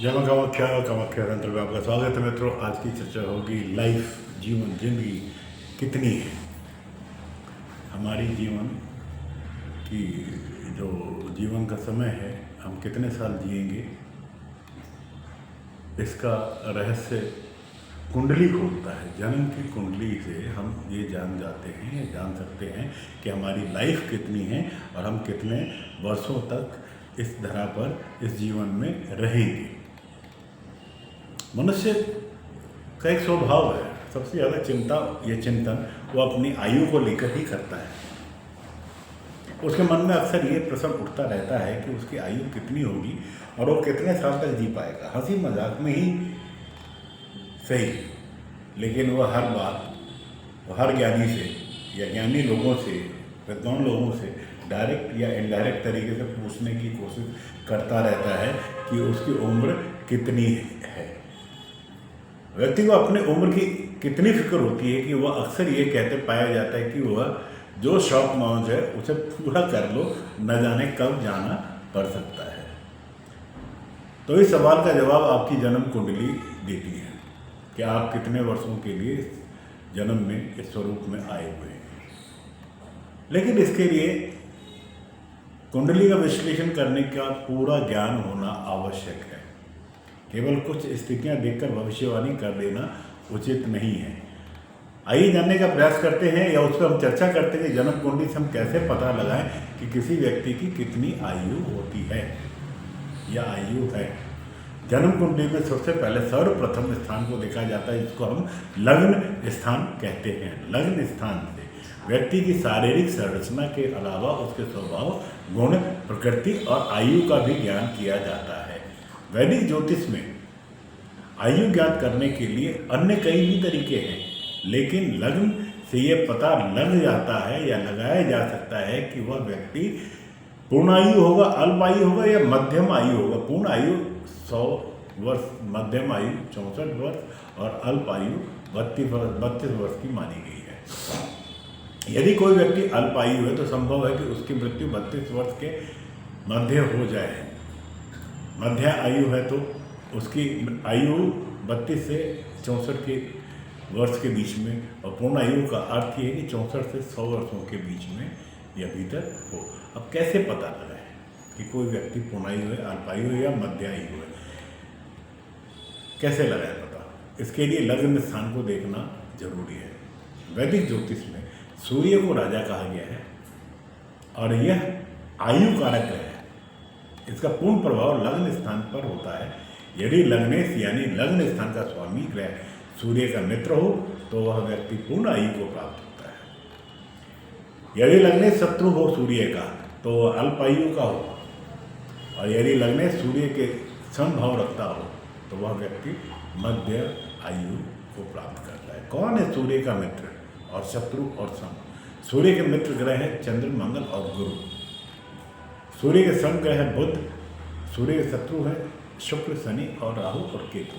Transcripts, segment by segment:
जय मां कामाख्या कामाख्या तंत्र में आपका स्वागत है मित्रों। आज की चर्चा होगी लाइफ, जीवन, जिंदगी कितनी है। हमारी जीवन की जो जीवन का समय है, हम कितने साल जिएंगे, इसका रहस्य कुंडली खोलता है। जन्म की कुंडली से हम ये जान जान सकते हैं कि हमारी लाइफ कितनी है और हम कितने वर्षों तक इस धरा पर, इस जीवन में रहेंगे। मनुष्य का एक स्वभाव है, सबसे ज़्यादा चिंता या चिंतन वो अपनी आयु को लेकर ही करता है। उसके मन में अक्सर ये प्रश्न उठता रहता है कि उसकी आयु कितनी होगी और वो कितने साल तक जी पाएगा। हंसी मजाक में ही सही, लेकिन वह हर बात, हर ज्ञानी से या ज्ञानी लोगों से, विद्वान लोगों से डायरेक्ट या इनडायरेक्ट तरीके से पूछने की कोशिश करता रहता है कि उसकी उम्र कितनी है। व्यक्ति को अपने उम्र की कितनी फिक्र होती है कि वह अक्सर ये कहते पाया जाता है कि वह जो शौक मौज है उसे पूरा कर लो, न जाने कब जाना पड़ सकता है। तो इस सवाल का जवाब आपकी जन्म कुंडली देती है कि आप कितने वर्षों के लिए जन्म में इस स्वरूप में आए हुए हैं। लेकिन इसके लिए कुंडली का विश्लेषण करने का पूरा ज्ञान होना आवश्यक है। केवल कुछ स्थितियां देखकर भविष्यवाणी कर देना उचित नहीं है। आइए जानने का प्रयास करते हैं या उस पर हम चर्चा करते हैं कि जन्म कुंडली से हम कैसे पता लगाएं कि किसी व्यक्ति की कितनी आयु होती है या आयु है। जन्म कुंडली में सबसे पहले सर्वप्रथम स्थान को देखा जाता है, जिसको हम लग्न स्थान कहते हैं। लग्न स्थान से व्यक्ति की शारीरिक संरचना के अलावा उसके स्वभाव, गुण, प्रकृति और आयु का भी ज्ञान किया जाता है। वैदिक ज्योतिष में आयु ज्ञात करने के लिए अन्य कई भी तरीके हैं, लेकिन लग्न से यह पता लग जाता है या लगाया जा सकता है कि वह व्यक्ति पूर्ण आयु होगा, अल्प आयु होगा या मध्यम आयु होगा। पूर्ण आयु 100 वर्ष, मध्यम आयु 64 वर्ष और अल्प आयु 32 वर्ष की मानी गई है। यदि कोई व्यक्ति अल्प आयु है तो संभव है कि उसकी मृत्यु 32 वर्ष के मध्य हो जाए। मध्य आयु है तो उसकी आयु 32 से 64 के वर्ष के बीच में, और पूर्ण आयु का अर्थ ये है कि 64 से 100 वर्षों के बीच में या भीतर हो। अब कैसे पता लगाए कि कोई व्यक्ति पूर्ण आयु है, अल्प आयु है या मध्य आयु है, कैसे लगाए पता? इसके लिए लग्न स्थान को देखना जरूरी है। वैदिक ज्योतिष में सूर्य को राजा कहा गया है और यह आयु कारक है। इसका पूर्ण प्रभाव लग्न स्थान पर होता है। यदि लग्नेश यानी लग्न स्थान का स्वामी ग्रह सूर्य का मित्र हो तो वह व्यक्ति पूर्ण आयु को प्राप्त होता है। यदि लग्नेश शत्रु हो सूर्य का तो वह अल्प आयु का हो, और यदि लग्नेश सूर्य के समभाव रखता हो तो वह व्यक्ति मध्य आयु को प्राप्त करता है। कौन है सूर्य का मित्र और शत्रु और सम? सूर्य के मित्र ग्रह है चंद्र, मंगल और गुरु। सूर्य के सम ग्रह है बुध। सूर्य के शत्रु है शुक्र, शनि और राहु और केतु।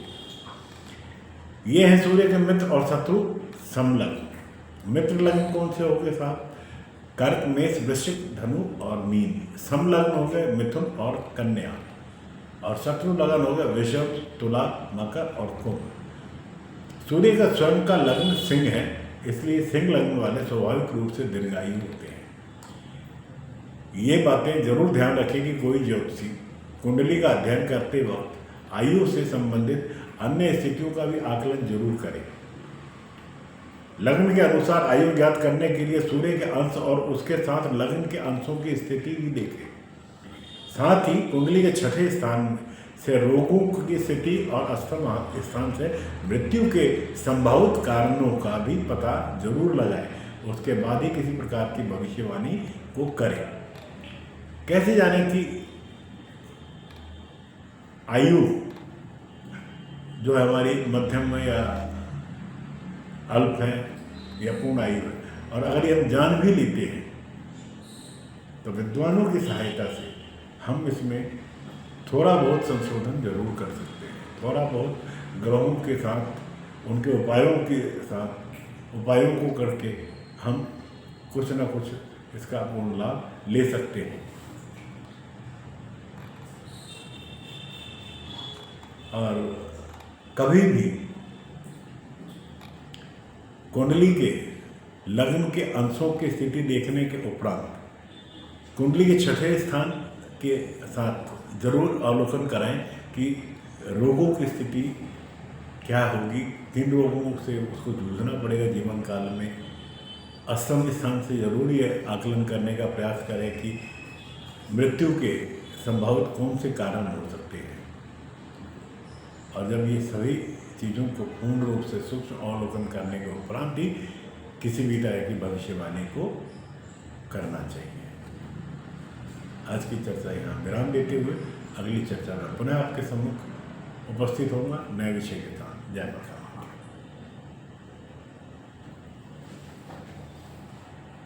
ये है सूर्य के मित्र और शत्रु समलग्न। मित्र लग्न कौन से हो गए साहब? कर्क, मेष, वृश्चिक, धनु और मीन। समलग्न हो गए मिथुन और कन्या, और शत्रु लगन हो गए वृषभ, तुला, मकर और कुंभ। सूर्य का स्वयं का लग्न सिंह है, इसलिए सिंह लग्न वाले स्वाभाविक रूप से दीर्घायु होते हैं। ये बातें जरूर ध्यान रखें कि कोई ज्योतिषी कुंडली का अध्ययन करते वक्त आयु से संबंधित अन्य स्थितियों का भी आकलन जरूर करें। लग्न के अनुसार आयु ज्ञात करने के लिए सूर्य के अंश और उसके साथ लग्न के अंशों की स्थिति भी देखें। साथ ही कुंडली के छठे स्थान से रोगों की स्थिति और अष्टम स्थान से मृत्यु के संभावित कारणों का भी पता जरूर लगाएं। उसके बाद ही किसी प्रकार की भविष्यवाणी को करें। कैसे जानें कि आयु जो है हमारी मध्यम है या अल्प है या पूर्ण आयु है? और अगर ये हम जान भी लेते हैं तो विद्वानों की सहायता से हम इसमें थोड़ा बहुत संशोधन जरूर कर सकते हैं। थोड़ा बहुत ग्रहों के साथ, उनके उपायों को करके हम कुछ ना कुछ इसका पूर्ण लाभ ले सकते हैं। और कभी भी कुंडली के लग्न के अंशों की स्थिति देखने के उपरांत कुंडली के छठे स्थान के साथ जरूर अवलोकन कराएं कि रोगों की स्थिति क्या होगी, किन रोगों से उसको जूझना पड़ेगा जीवन काल में। अष्टम स्थान से जरूर ये आकलन करने का प्रयास करें कि मृत्यु के संभावित कौन से कारण हो सकते हैं। और जब ये सभी चीज़ों को पूर्ण रूप से सूक्ष्म अवलोकन करने के उपरांत ही किसी भी तरह की भविष्यवाणी को करना चाहिए। आज की चर्चा यहाँ विराम देते हुए अगली चर्चा में पुनः आपके सम्मुख उपस्थित होगा नए विषय के साथ। जय माता।